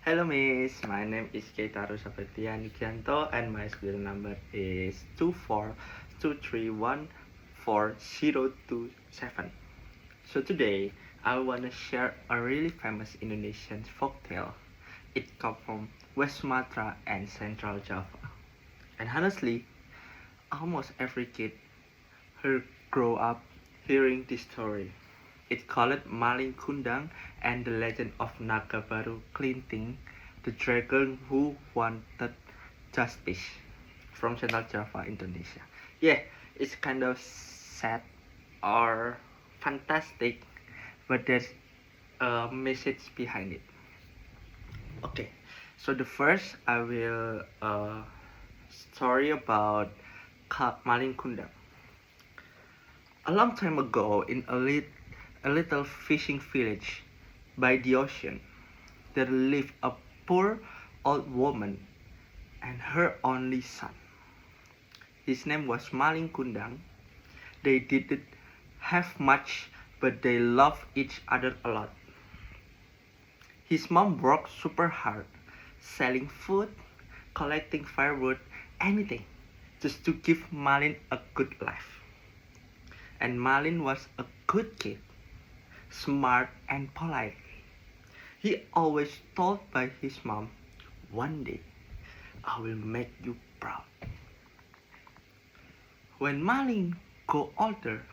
Hello Miss, my name is Keitaru Sapetian Nikianto and my student number is 242314027. So today I want to share a really famous Indonesian folktale. It comes from West Sumatra and Central Java. And honestly, almost every kid who grow up hearing this story. It's called Malin Kundang and the Legend of Naga Baru Klinting, the dragon who wanted justice, from Central Java, Indonesia. Yeah, it's kind of sad or fantastic, but there's a message behind it. Okay, so the first I will story about Malin Kundang. A long time ago, in a little fishing village by the ocean, there lived a poor old woman and her only son. His name was Malin Kundang. They didn't have much, but they loved each other a lot. His mom worked super hard, selling food, collecting firewood, anything, just to give Malin a good life. And Malin was a good kid, smart and polite. He always told by his mom, "One day I will make you proud." When Malin got older,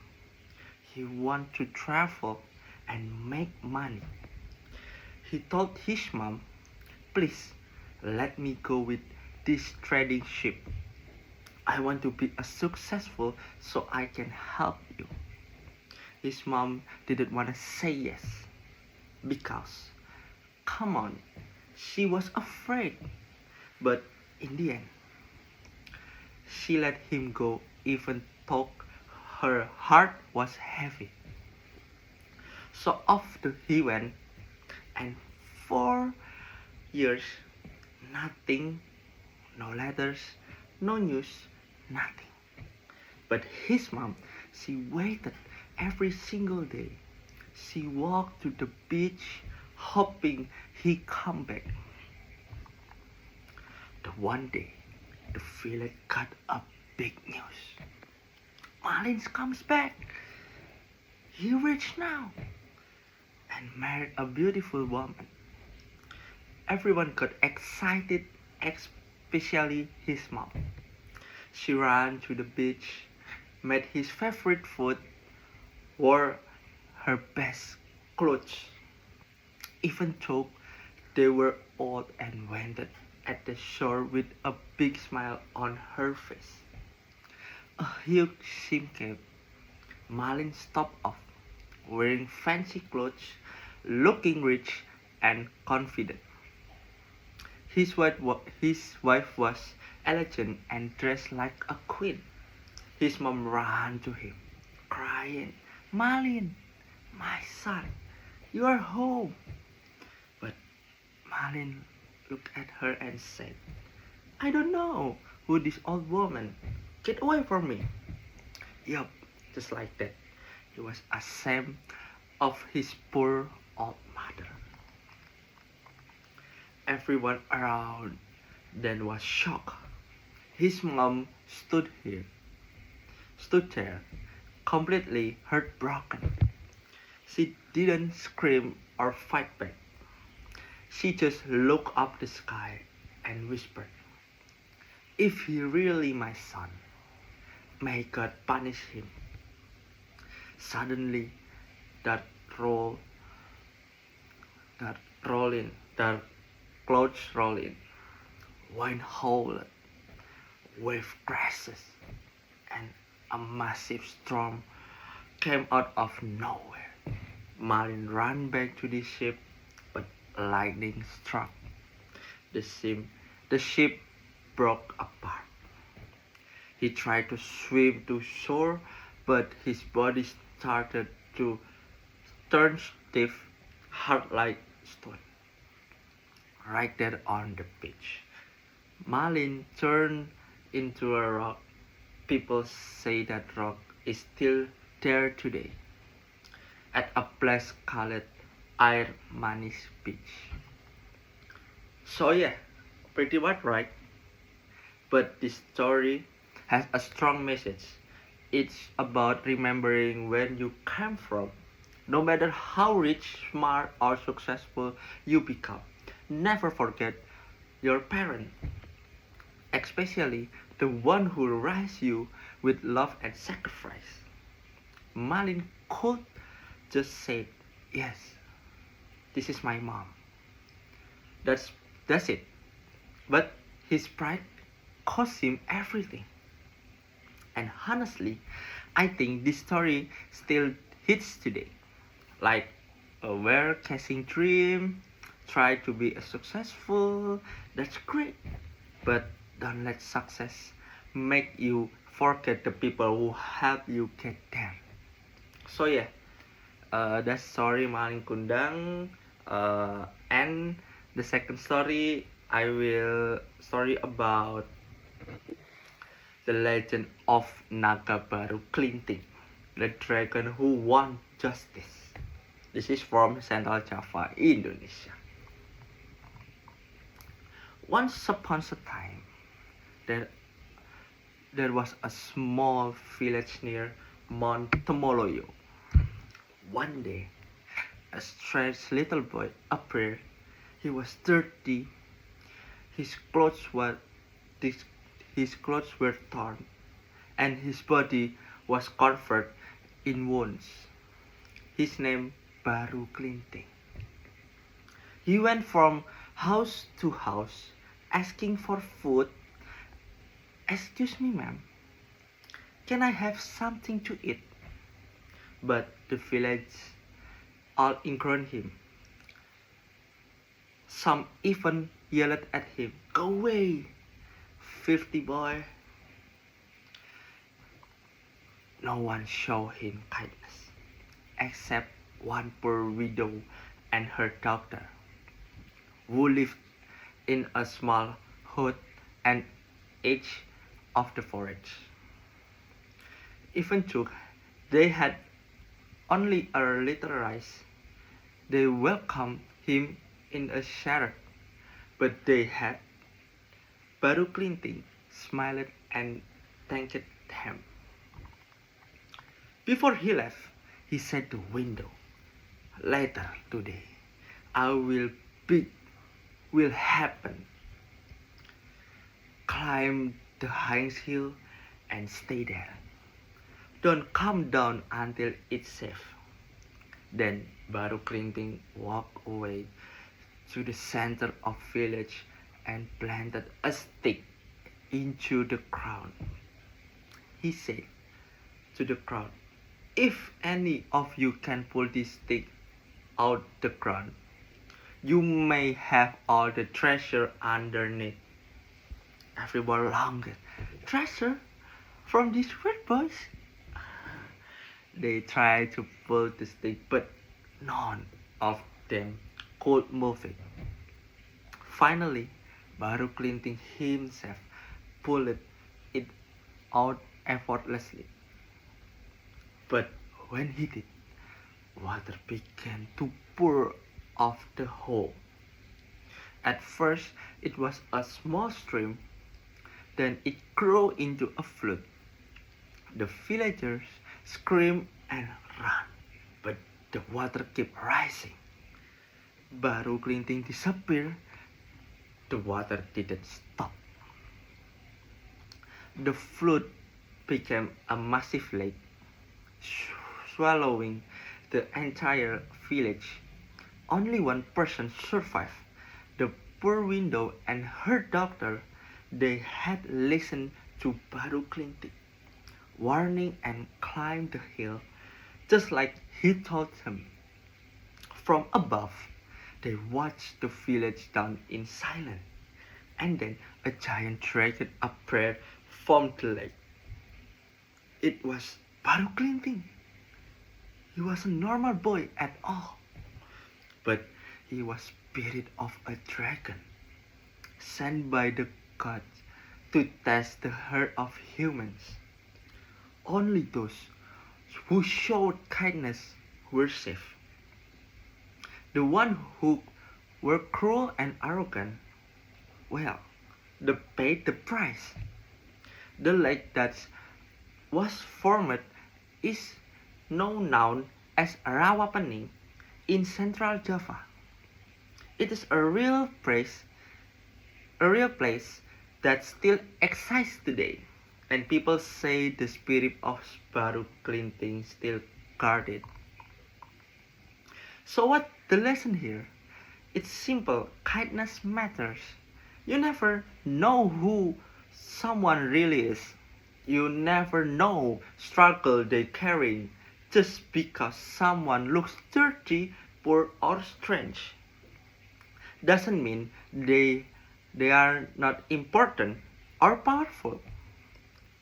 he wanted to travel and make money. He told his mom, "Please let me go with this trading ship. I want to be successful so I can help you." His mom didn't want to say yes because, come on, she was afraid. But in the end, she let him go even though her heart was heavy. So off he went, and for years, nothing, no letters, no news, nothing. But his mom, she waited every single day. She walked to the beach hoping he'd come back. The one day, the village got a big news. Malin comes back. He rich now and married a beautiful woman. Everyone got excited, especially his mom. She ran to the beach, made his favorite food, wore her best clothes, even though they were old, and waited at the shore with a big smile on her face. A huge steam came. Malin stopped off, wearing fancy clothes, looking rich and confident. His wife was elegant and dressed like a queen. His mom ran to him, crying, "Malin, my son, you are home." But Malin looked at her and said, "I don't know who this old woman. Get away from me." Yup, just like that. He was ashamed of his poor old mother. Everyone around then was shocked. His mom stood there, completely heartbroken. She didn't scream or fight back. She just looked up the sky and whispered, "If he really my son, may God punish him." Suddenly, that roll, that rolling, that clouds rolling, wind howled, wave crashes, and a massive storm came out of nowhere. Malin ran back to the ship, but lightning struck. The ship, the ship broke apart. He tried to swim to shore, but his body started to turn stiff, hard like stone. Right there on the beach, Malin turned into a rock. People say that rock is still there today, at a place called Air Manis Beach. So yeah, pretty much right. But this story has a strong message. It's about remembering where you came from. No matter how rich, smart, or successful you become, never forget your parent, especially the one who raised you with love and sacrifice. Malin could just say, "Yes, this is my mom." That's that's it. But his pride cost him everything. And honestly, I think this story still hits today. Like, we're chasing dream, try to be a successful, that's great. But don't let success make you forget the people who help you get there. So yeah, that's story Maling Kundang. And the second story, I will story about the legend of Naga Baru Klinting, the dragon who won justice. This is from Central Java, Indonesia. Once upon a time, there, there was a small village near Mount Temoloyo. One day, a strange little boy appeared. He was dirty. His clothes were his, his clothes were torn, and his body was covered in wounds. His name Baru Klinting. He went from house to house asking for food. "Excuse me, ma'am, can I have something to eat?" But the village all ignored him. Some even yelled at him, "Go away, filthy boy." No one showed him kindness, except one poor widow and her daughter, who lived in a small hut and edge of the forest. Even though they had only a little rice, they welcomed him in a shelter. But they had Baru Klinting smiled and thanked him. Before he left, he said to window, "Later today, I will happen. Climb the highest hill and stay there. Don't come down until it's safe." Then Baru Klinting walked away to the center of village and planted a stick into the ground. He said to the crowd, "If any of you can pull this stick out the ground, you may have all the treasure underneath." Everyone longed. "Treasure? From these red boys?" They tried to pull the stick, but none of them could move it. Finally, Baru Klinting himself pulled it out effortlessly. But when he did, water began to pour off the hole. At first, it was a small stream, then it grew into a flood. The villagers screamed and ran, but the water kept rising. Baru Klinting disappeared. The water didn't stop. The flood became a massive lake, swallowing the entire village. Only one person survived, the poor widow and her daughter. They had listened to Baru Klinting, warning and climbed the hill, just like he told them. From above, they watched the village down in silence, and then a giant dragon appeared from the lake. It was Baru Klinting. He was a normal boy at all, but he was spirit of a dragon, sent by the gods to test the heart of humans. Only those who showed kindness were safe. The ones who were cruel and arrogant well, they paid the price. The lake that was formed is now known as Rawapening in Central Java. It is a real place that still exists today, and people say the spirit of Baru Klinting still guard it. So what the lesson here? It's simple, kindness matters. You never know who someone really is. You never know struggle they carry just because someone looks dirty, poor or strange. Doesn't mean they are not important or powerful.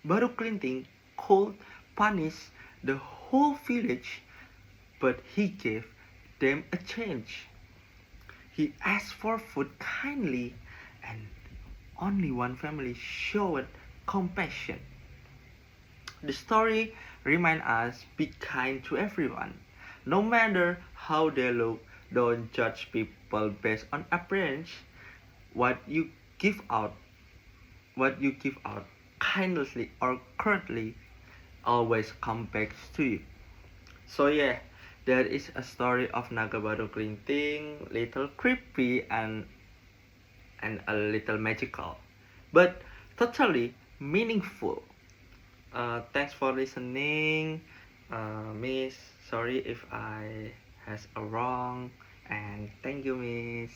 Baru Klinting could punish the whole village, but he gave them a chance. He asked for food kindly, and only one family showed compassion. The story reminds us be kind to everyone, no matter how they look. Don't judge people based on appearance. What you give out, what you give out, kindly or currently, always come back to you. So yeah, that is a story of Nagabaru Klinting, little creepy and a little magical, but totally meaningful. Thanks for listening, Miss. Sorry if I has a wrong, and thank you, Miss.